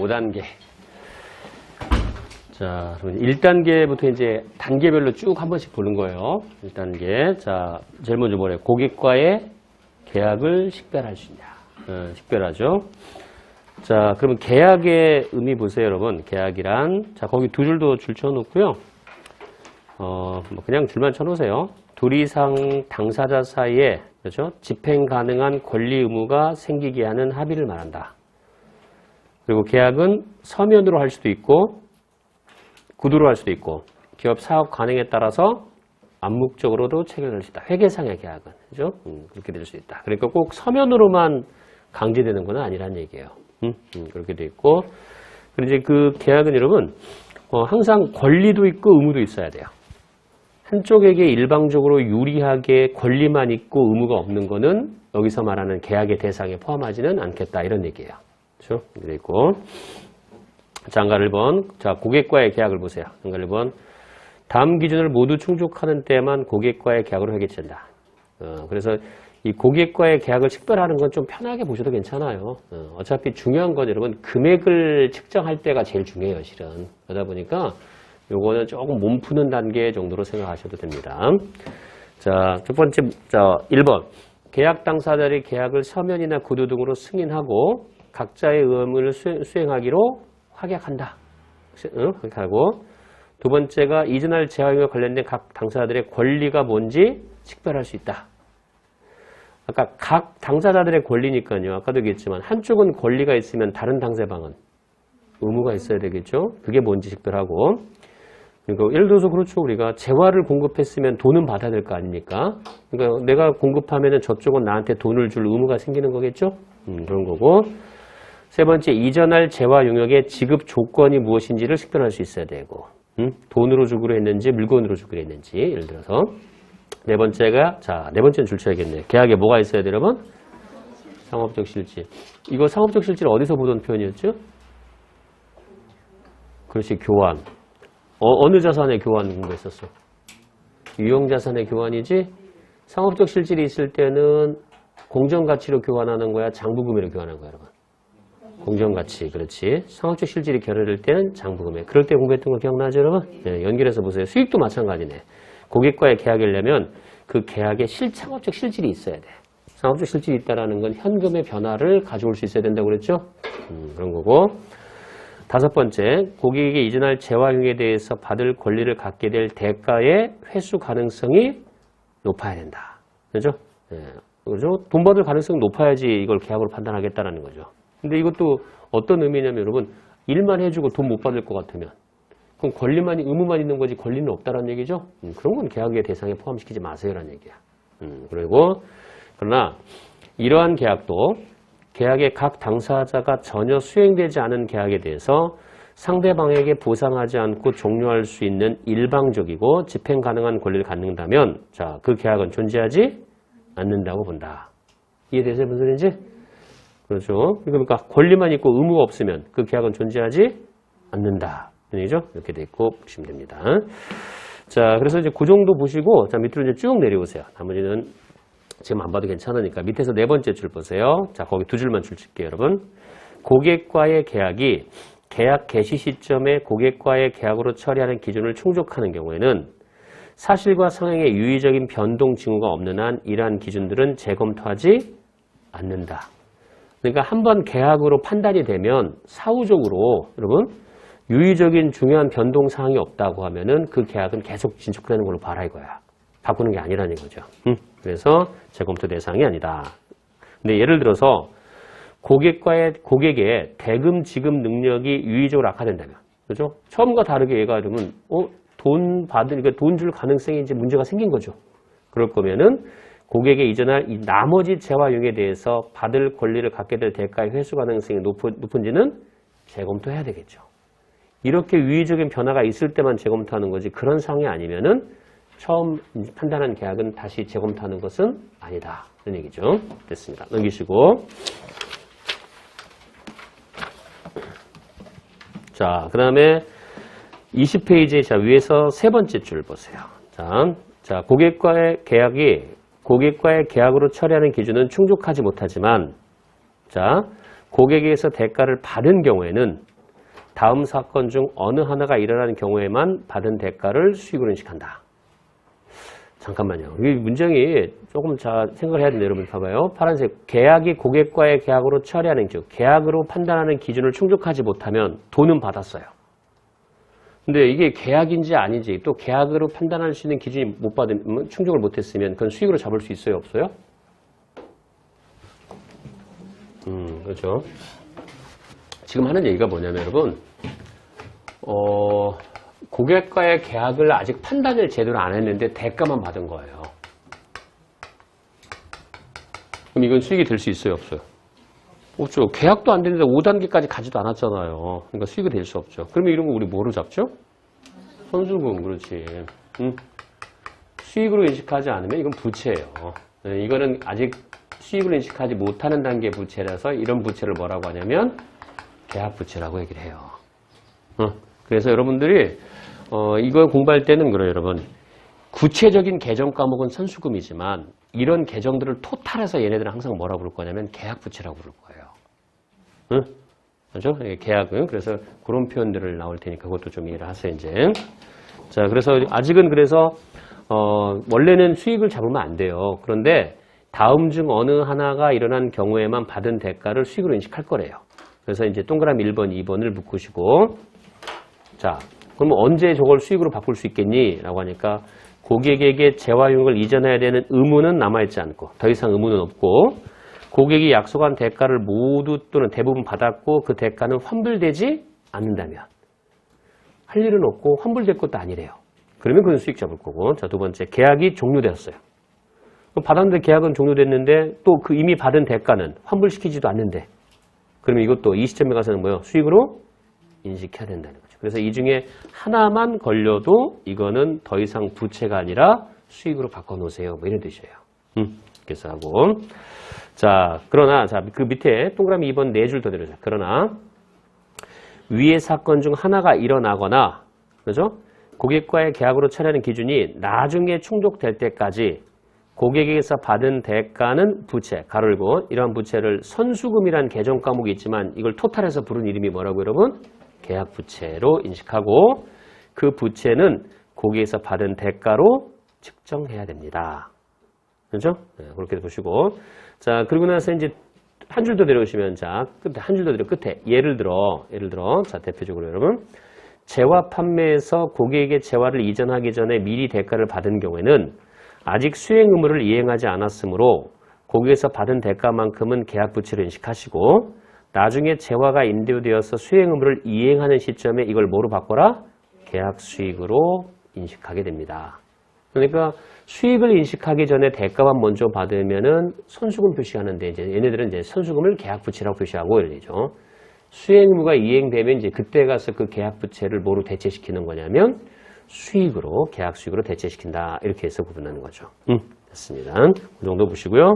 5단계. 자, 그러면 1단계부터 이제 단계별로 쭉 한 번씩 보는 거예요. 1단계. 자, 제일 먼저 뭐래요? 고객과의 계약을 식별할 수 있냐. 식별하죠. 자, 그러면 계약의 의미 보세요, 여러분. 계약이란, 자, 거기 두 줄도 줄 쳐놓고요. 뭐 그냥 줄만 쳐놓으세요. 둘 이상 당사자 사이에, 그렇죠? 집행 가능한 권리 의무가 생기게 하는 합의를 말한다. 그리고 계약은 서면으로 할 수도 있고, 구두로 할 수도 있고, 기업 사업 관행에 따라서 암묵적으로도 체결될 수 있다. 회계상의 계약은, 그죠? 그렇게 될 수 있다. 그러니까 꼭 서면으로만 강제되는 건 아니란 얘기예요. 그렇게 돼 있고, 그리고 이제 그 계약은 여러분, 항상 권리도 있고 의무도 있어야 돼요. 한쪽에게 일방적으로 유리하게 권리만 있고 의무가 없는 거는 여기서 말하는 계약의 대상에 포함하지는 않겠다. 이런 얘기예요. 그렇죠? 그리고 장가 1번. 자, 고객과의 계약을 보세요. 장가 1번. 다음 기준을 모두 충족하는 때만 고객과의 계약으로 회계된다. 그래서 이 고객과의 계약을 식별하는 건 좀 편하게 보셔도 괜찮아요. 어차피 중요한 건 여러분 금액을 측정할 때가 제일 중요해요, 실은. 그러다 보니까 요거는 조금 몸 푸는 단계 정도로 생각하셔도 됩니다. 자, 첫 번째, 자, 1번. 계약 당사자들이 계약을 서면이나 구두 등으로 승인하고 각자의 의무를 수행하기로 확약한다. 그렇게 하고, 두 번째가 이전할 재화용에 관련된 각 당사자들의 권리가 뭔지 식별할 수 있다. 아까 각 당사자들의 권리니까요. 아까도 얘기했지만 한쪽은 권리가 있으면 다른 상대방은 의무가 있어야 되겠죠. 그게 뭔지 식별하고. 그러니까 예를 들어서 그렇죠. 우리가 재화를 공급했으면 돈은 받아야 될 거 아닙니까? 그러니까 내가 공급하면은 저쪽은 나한테 돈을 줄 의무가 생기는 거겠죠. 그런 거고. 세 번째, 이전할 재화 용역의 지급 조건이 무엇인지를 식별할 수 있어야 되고, 돈으로 주기로 했는지 물건으로 주기로 했는지. 예를 들어서 네 번째가, 자, 네 번째는 줄 쳐야겠네. 계약에 뭐가 있어야 돼요, 여러분? 상업적 실질. 이거 상업적 실질 어디서 보던 표현이었죠? 그렇지, 교환. 어느 자산의 교환 공부했었어? 유형자산의 교환이지? 상업적 실질이 있을 때는 공정가치로 교환하는 거야? 장부금액으로 교환하는 거야, 여러분? 공정가치, 그렇지. 상업적 실질이 결여될 때는 장부금액. 그럴 때 공부했던 거 기억나죠, 여러분? 네, 연결해서 보세요. 수익도 마찬가지네. 고객과의 계약이려면 그 계약에 상업적 실질이 있어야 돼. 상업적 실질이 있다는 건 현금의 변화를 가져올 수 있어야 된다고 그랬죠? 그런 거고. 다섯 번째, 고객에게 이전할 재화용에 대해서 받을 권리를 갖게 될 대가의 회수 가능성이 높아야 된다. 그죠? 네. 그죠? 돈 받을 가능성이 높아야지 이걸 계약으로 판단하겠다는 거죠. 근데 이것도 어떤 의미냐면 여러분, 일만 해주고 돈 못 받을 것 같으면 그럼 권리만, 의무만 있는 거지 권리는 없다는 얘기죠? 그런 건 계약의 대상에 포함시키지 마세요라는 얘기야. 그리고, 그러나 이러한 계약도 계약의 각 당사자가 전혀 수행되지 않은 계약에 대해서 상대방에게 보상하지 않고 종료할 수 있는 일방적이고 집행 가능한 권리를 갖는다면, 자, 그 계약은 존재하지 않는다고 본다. 이해되세요? 무슨 소리인지? 그렇죠. 그러니까 권리만 있고 의무가 없으면 그 계약은 존재하지 않는다. 얘기죠? 이렇게 돼 있고 보시면 됩니다. 자, 그래서 이제 그 정도 보시고, 자, 밑으로 이제 쭉 내려오세요. 나머지는 지금 안 봐도 괜찮으니까 밑에서 네 번째 줄 보세요. 자, 거기 두 줄만 줄 칠게요, 여러분. 고객과의 계약이 계약 개시 시점에 고객과의 계약으로 처리하는 기준을 충족하는 경우에는 사실과 상행의 유의적인 변동 징후가 없는 한 이러한 기준들은 재검토하지 않는다. 그러니까 한번 계약으로 판단이 되면 사후적으로 여러분 유의적인 중요한 변동 사항이 없다고 하면은 그 계약은 계속 진척되는 걸로 봐라 이거야. 바꾸는 게 아니라는 거죠. 그래서 재검토 대상이 아니다. 근데 예를 들어서 고객의 대금 지급 능력이 유의적으로 악화된다면, 그죠? 처음과 다르게 얘가 그러면 돈 줄 가능성이 이제 문제가 생긴 거죠. 그럴 거면은 고객에 이전할 이 나머지 재화용에 대해서 받을 권리를 갖게 될 대가의 회수 가능성이 높은지는 재검토해야 되겠죠. 이렇게 유의적인 변화가 있을 때만 재검토하는 거지 그런 상황이 아니면은 처음 판단한 계약은 다시 재검토하는 것은 아니다. 그런 얘기죠. 됐습니다. 넘기시고. 자, 그 다음에 20페이지 자, 위에서 세 번째 줄 보세요. 자, 고객과의 계약으로 처리하는 기준은 충족하지 못하지만, 자, 고객에게서 대가를 받은 경우에는 다음 사건 중 어느 하나가 일어나는 경우에만 받은 대가를 수익으로 인식한다. 잠깐만요. 이 문장이 조금 잘 생각을 해야 되는데 여러분 봐봐요. 파란색. 계약이 고객과의 계약으로 처리하는 행위, 즉 계약으로 판단하는 기준을 충족하지 못하면 돈은 받았어요. 근데 이게 계약인지 아닌지 또 계약으로 판단할 수 있는 기준이 못 받으면 충족을 못했으면 그건 수익으로 잡을 수 있어요? 없어요? 그렇죠. 지금 하는 얘기가 뭐냐면 여러분 고객과의 계약을 아직 판단을 제대로 안 했는데 대가만 받은 거예요. 그럼 이건 수익이 될 수 있어요? 없어요? 없죠. 계약도 안 됐는데 5단계까지 가지도 않았잖아요. 그러니까 수익이 될 수 없죠. 그러면 이런 거 우리 뭐로 잡죠? 선수금. 그렇지. 수익으로 인식하지 않으면 이건 부채예요. 이거는 아직 수익으로 인식하지 못하는 단계 부채라서 이런 부채를 뭐라고 하냐면 계약부채라고 얘기를 해요. 그래서 여러분들이 이거 공부할 때는 그래요, 여러분. 구체적인 계정 과목은 선수금이지만 이런 계정들을 토탈해서 얘네들은 항상 뭐라고 부를 거냐면 계약부채라고 부를 거예요. 그렇죠? 계약은. 그래서 그런 표현들을 나올 테니까 그것도 좀 이해를 하세요, 이제. 자, 그래서 아직은 그래서 원래는 수익을 잡으면 안 돼요. 그런데 다음 중 어느 하나가 일어난 경우에만 받은 대가를 수익으로 인식할 거래요. 그래서 이제 동그라미 1번, 2번을 묶으시고 자, 그럼 언제 저걸 수익으로 바꿀 수 있겠니? 라고 하니까 고객에게 재화용을 이전해야 되는 의무는 남아있지 않고 더 이상 의무는 없고 고객이 약속한 대가를 모두 또는 대부분 받았고 그 대가는 환불되지 않는다면 할 일은 없고 환불될 것도 아니래요. 그러면 그건 수익 잡을 거고. 자, 두 번째, 계약이 종료되었어요. 받았는데 계약은 종료됐는데 또 그 이미 받은 대가는 환불시키지도 않는데 그러면 이것도 이 시점에 가서는 뭐예요? 수익으로 인식해야 된다는 거죠. 그래서 이 중에 하나만 걸려도 이거는 더 이상 부채가 아니라 수익으로 바꿔놓으세요. 뭐 이런 뜻이에요. 그래서 하고. 자, 그러나, 자, 그 밑에 동그라미 2번 4줄 더 내려줘. 그러나, 위의 사건 중 하나가 일어나거나, 그죠? 고객과의 계약으로 처리하는 기준이 나중에 충족될 때까지 고객에게서 받은 대가는 부채, 가로 열고, 이러한 부채를 선수금이라는 계정 과목이 있지만 이걸 토탈해서 부른 이름이 뭐라고 여러분? 계약 부채로 인식하고 그 부채는 고객에서 받은 대가로 측정해야 됩니다. 그렇죠? 네, 그렇게 보시고. 자, 그리고 나서 이제 한 줄 더 내려오시면 자, 끝에 한 줄 더 내려 끝에 예를 들어 자, 대표적으로 여러분 재화 판매에서 고객에게 재화를 이전하기 전에 미리 대가를 받은 경우에는 아직 수행 의무를 이행하지 않았으므로 고객에서 받은 대가만큼은 계약 부채로 인식하시고 나중에 재화가 인도되어서 수행 의무를 이행하는 시점에 이걸 뭐로 바꿔라? 계약 수익으로 인식하게 됩니다. 그러니까 수익을 인식하기 전에 대가만 먼저 받으면은 선수금 표시하는데 이제 얘네들은 이제 선수금을 계약 부채라고 표시하고 이러죠. 수행 의무가 이행되면 이제 그때 가서 그 계약 부채를 뭐로 대체시키는 거냐면 수익으로 계약 수익으로 대체시킨다 이렇게 해서 구분하는 거죠. 됐습니다. 그 정도 보시고요.